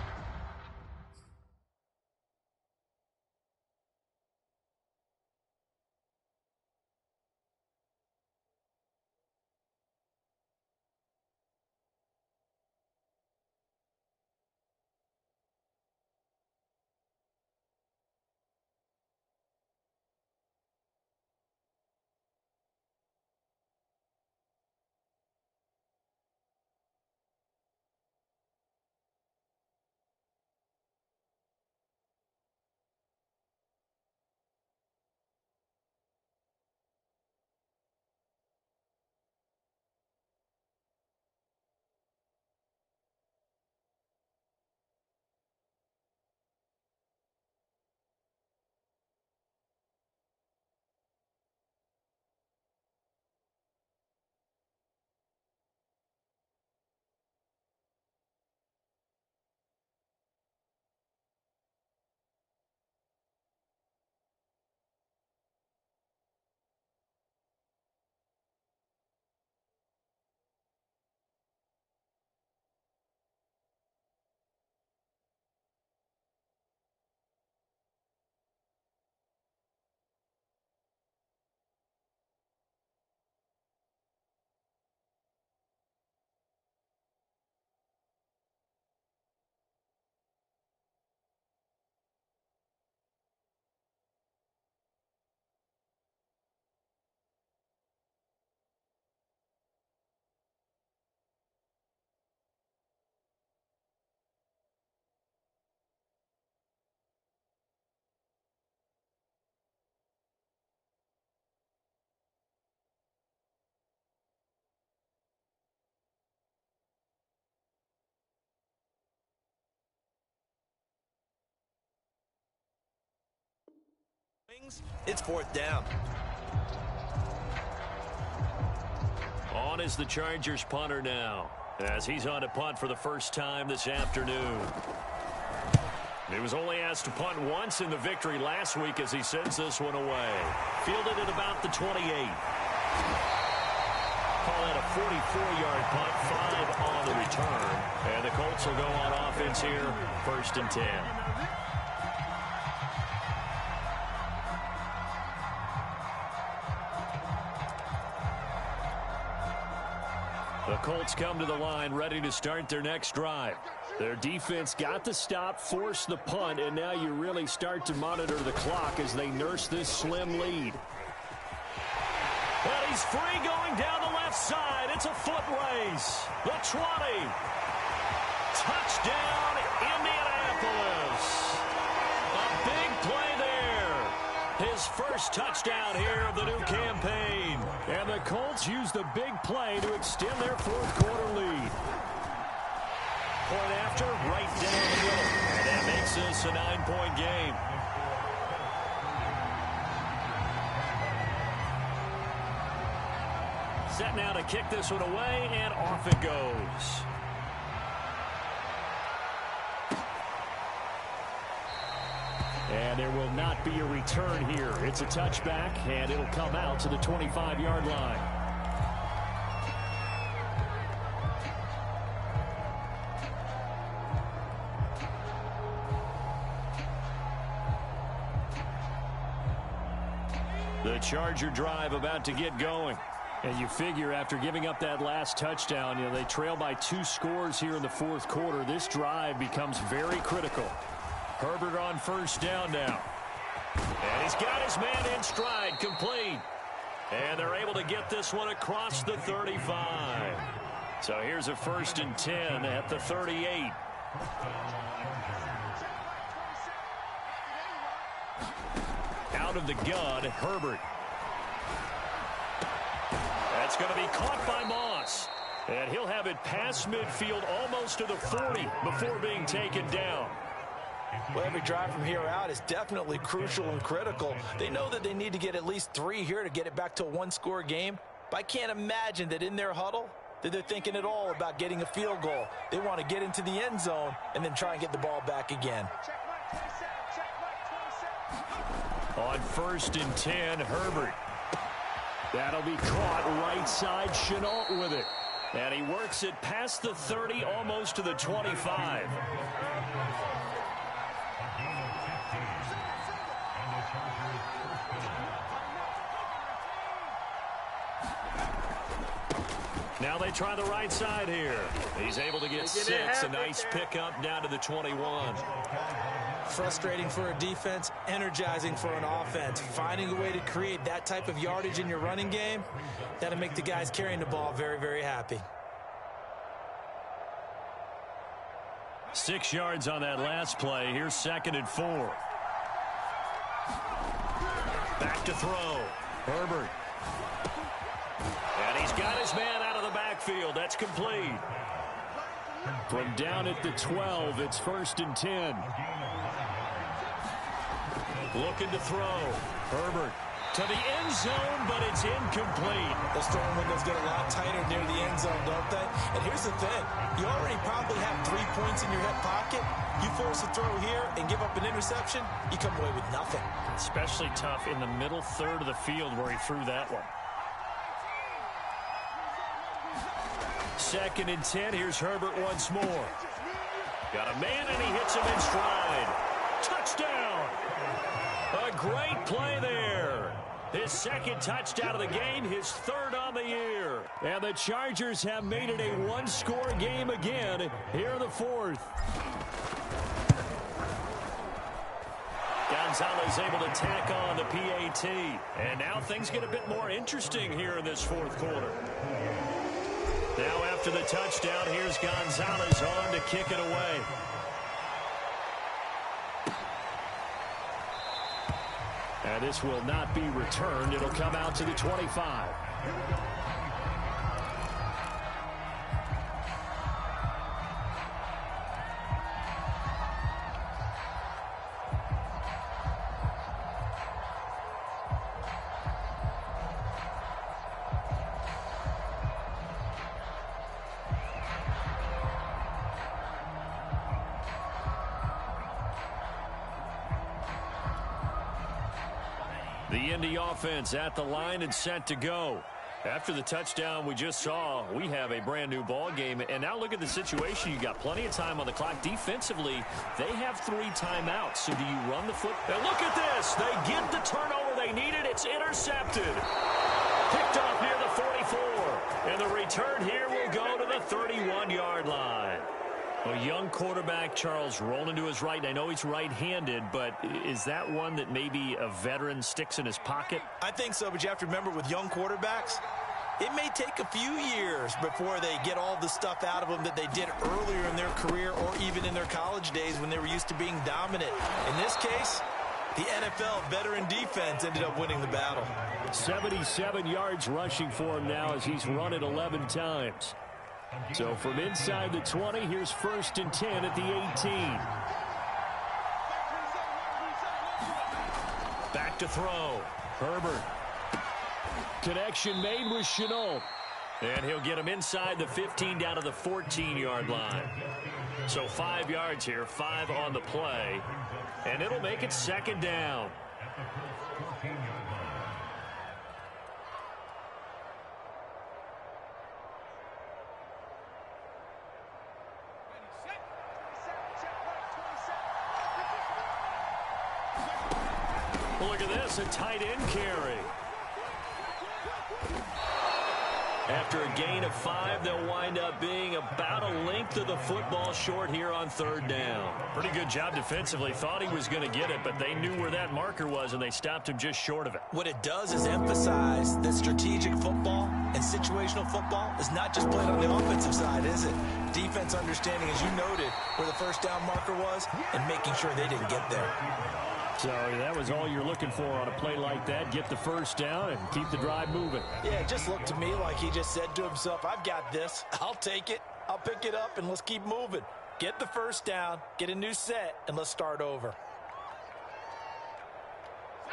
It's 4th down.
On is the Chargers punter now, as he's on to punt for the first time this afternoon. He was only asked to punt once in the victory last week as he sends this one away. Fielded at about the 28. Call that a 44-yard punt, 5 on the return. And the Colts will go on offense here, 1st and 10. The Colts come to the line, ready to start their next drive. Their defense got the stop, forced the punt, and now you really start to monitor the clock as they nurse this slim lead.
And he's free going down the left side. It's a foot race. The 20. Touchdown, Indianapolis. A big play there. His first touchdown here of the new campaign. And the Colts use the big play to extend their fourth quarter lead.
Point after, right down the middle. And that makes this a 9-point game.
Set now to kick this one away, and off it goes. And there will not be a return here. It's a touchback, and it'll come out to the 25-yard line.
The Charger drive about to get going.
And you figure after giving up that last touchdown, they trail by 2 scores here in the fourth quarter. This drive becomes very critical.
Herbert on first down now. And he's got his man in stride, complete. And they're able to get this one across the 35. So here's a 1st and 10 at the 38. Out of the gun, Herbert. That's going to be caught by Moss. And he'll have it past midfield almost to the 40 before being taken down.
Well, every drive from here out is definitely crucial and critical. They know that they need to get at least 3 here to get it back to a 1-score game. But I can't imagine that in their huddle that they're thinking at all about getting a field goal. They want to get into the end zone and then try and get the ball back again.
On 1st and 10, Herbert.
That'll be caught right side. Chenault with it.
And he works it past the 30, almost to the 25. Now they try the right side here. He's able to get 6. A nice pickup down to the 21.
Frustrating for a defense, energizing for an offense. Finding a way to create that type of yardage in your running game, that'll make the guys carrying the ball very, very happy.
6 yards on that last play. Here's 2nd and 4. Back to throw. Herbert. And he's got his man out of the backfield. That's complete.
From down at the 12, it's 1st and 10.
Looking to throw. Herbert to the end zone, but it's incomplete.
Those throwing windows get a lot tighter near the end zone, don't they? And here's the thing. You already probably have 3 points in your hip pocket. You force a throw here and give up an interception, you come away with nothing.
Especially tough in the middle third of the field where he threw that one.
2nd and 10. Here's Herbert once more. Got a man, and he hits him in stride. Touchdown! A great play there. His 2nd touchdown of the game, his 3rd on the year.
And the Chargers have made it a 1-score game again here in the 4th.
Gonzalez able to tack on the PAT. And now things get a bit more interesting here in this 4th quarter. Now after the touchdown, here's Gonzalez on to kick it away.
And this will not be returned. It'll come out to the 25.
The Indy offense at the line and set to go. After the touchdown we just saw, we have a brand new ball game. And now look at the situation. You got plenty of time on the clock. Defensively, they have 3 timeouts. So do you run the football? Look at this. They get the turnover they needed. It's intercepted. Picked off near the 44. And the return here will go to the 31-yard line. A young quarterback, Charles, rolling to his right. I know he's right-handed, but is that one that maybe a veteran sticks in his pocket?
I think so, but you have to remember with young quarterbacks, it may take a few years before they get all the stuff out of them that they did earlier in their career or even in their college days when they were used to being dominant. In this case, the NFL veteran defense ended up winning the battle.
77 yards rushing for him now as he's run it 11 times. So from inside the 20, here's 1st and 10 at the 18.
Back to throw. Herbert.
Connection made with Chenault.
And he'll get him inside the 15 down to the 14-yard line. So 5 yards here, 5 on the play. And it'll make it 2nd down. Look at this, a tight end carry. After a gain of 5, they'll wind up being about a length of the football short here on 3rd down. Pretty good job defensively. Thought he was going to get it, but they knew where that marker was, and they stopped him just short of it.
What it does is emphasize that strategic football and situational football is not just played on the offensive side, is it? Defense understanding, as you noted, where the 1st down marker was and making sure they didn't get there.
So that was all you're looking for on a play like that. Get the 1st down and keep the drive moving.
Yeah, it just looked to me like he just said to himself, I've got this. I'll take it. I'll pick it up, and let's keep moving. Get the 1st down, get a new set, and let's start over.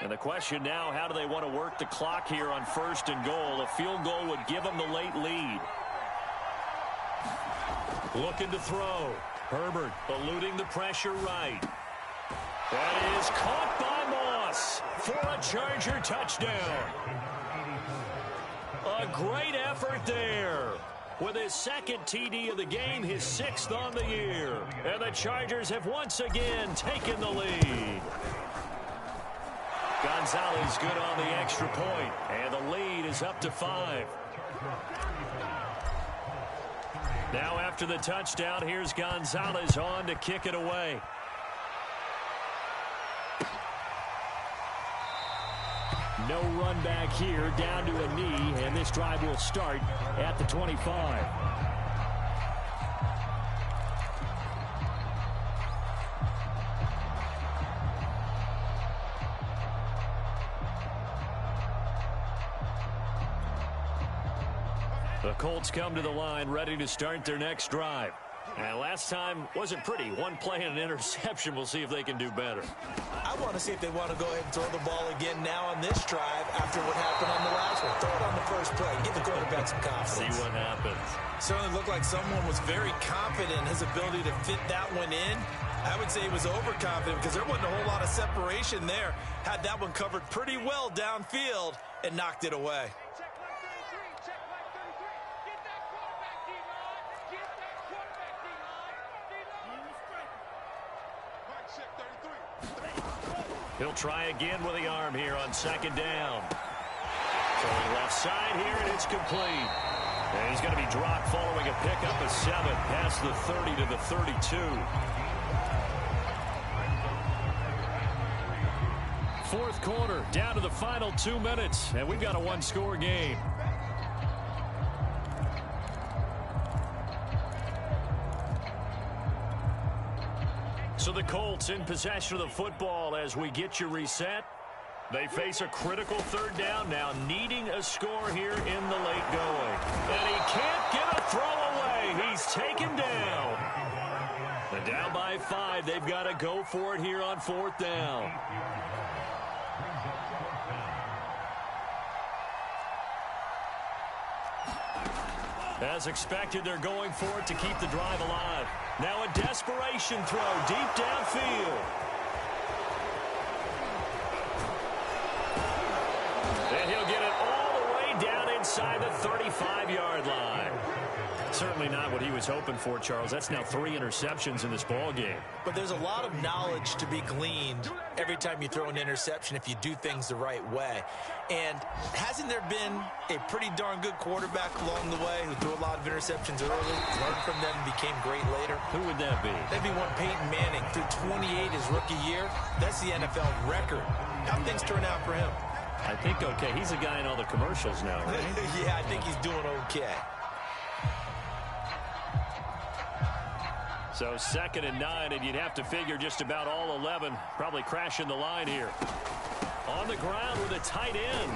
And the question now, how do they want to work the clock here on 1st and goal? A field goal would give them the late lead. Looking to throw. Herbert eluding the pressure right. That is caught by Moss for a Charger touchdown. A great effort there. With his 2nd TD of the game, his 6th on the year. And the Chargers have once again taken the lead. Gonzalez good on the extra point, and the lead is up to 5. Now after the touchdown, here's Gonzalez on to kick it away.
No run back here, down to a knee, and this drive will start at the 25.
The Colts come to the line ready to start their next drive. And last time wasn't pretty. One play and an interception. We'll see if they can do better.
I want to see if they want to go ahead and throw the ball again now on this drive after what happened on the last one. Throw it on the first play. Give the quarterback some confidence.
See what happens.
Certainly looked like someone was very confident in his ability to fit that one in. I would say he was overconfident because there wasn't a whole lot of separation there. Had that one covered pretty well downfield and knocked it away.
He'll try again with the arm here on 2nd down. Throwing left side here, and it's complete. And he's going to be dropped following a pickup of 7 past the 30 to the 32.
4th quarter, down to the final 2 minutes, and we've got a 1-score game.
So the Colts in possession of the football as we get you reset. They face a critical 3rd down now, needing a score here in the late going. And he can't get a throw away. He's taken down. And down by 5. They've got to go for it here on 4th down. As expected, they're going for it to keep the drive alive. Now a desperation throw deep downfield. And he'll get it all the way down inside the 35-yard line.
certainly not what he was hoping for, Charles. That's now 3 interceptions in this ball game.
But there's a lot of knowledge to be gleaned every time you throw an interception if you do things the right way. And hasn't there been a pretty darn good quarterback along the way who threw a lot of interceptions early, learned from them, and became great later?
Who would that be?
That'd be one Peyton Manning, threw 28 his rookie year. That's the NFL record. How things turn out for him?
I think okay. He's a guy in all the commercials now, right?
Yeah, I think he's doing okay.
So 2nd and 9, and you'd have to figure just about all 11 probably crashing the line here. On the ground with a tight end.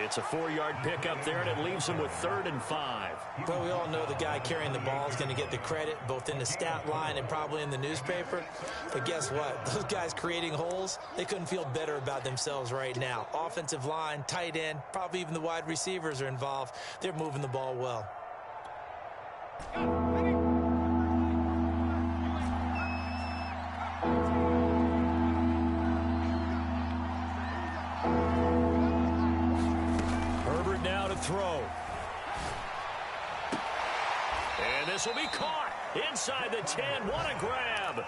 It's a 4-yard pickup there, and it leaves him with 3rd and 5.
Well, we all know the guy carrying the ball is going to get the credit, both in the stat line and probably in the newspaper. But guess what? Those guys creating holes, they couldn't feel better about themselves right now. Offensive line, tight end, probably even the wide receivers are involved. They're moving the ball well.
Throw. And this will be caught inside the 10. What a grab.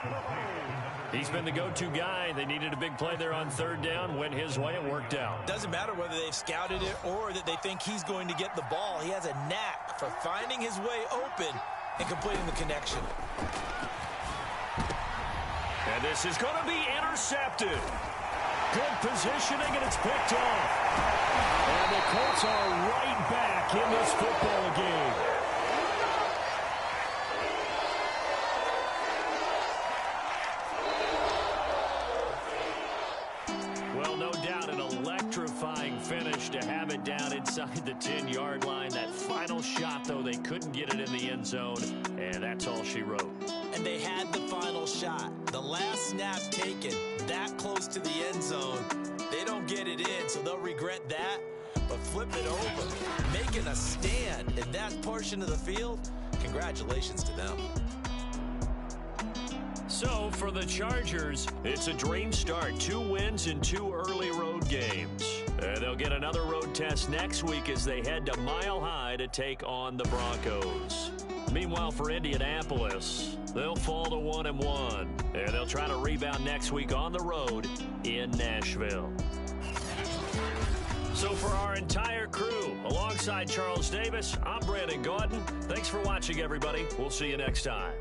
He's been the go-to guy. They needed a big play there on 3rd down. Went his way. It worked out.
Doesn't matter whether they've scouted it or that they think he's going to get the ball. He has a knack for finding his way open and completing the connection.
And this is going to be intercepted. Good positioning, and it's picked off. And the Colts are right back in this football game. Well, no doubt an electrifying finish to have it down inside the 10-yard line. That final shot, though, they couldn't get it in the end zone, and that's all she wrote.
And they had the final shot. The last snap taken that close to the end zone. They don't get it in, so they'll regret that. But flip it over, making a stand in that portion of the field, congratulations to them.
So for the Chargers, it's a dream start. 2 wins in 2 early road games. They'll get another road test next week as they head to Mile High to take on the Broncos. Meanwhile, for Indianapolis, they'll fall to 1-1, and they'll try to rebound next week on the road in Nashville. So for our entire crew, alongside Charles Davis, I'm Brandon Gaudin. Thanks for watching, everybody. We'll see you next time.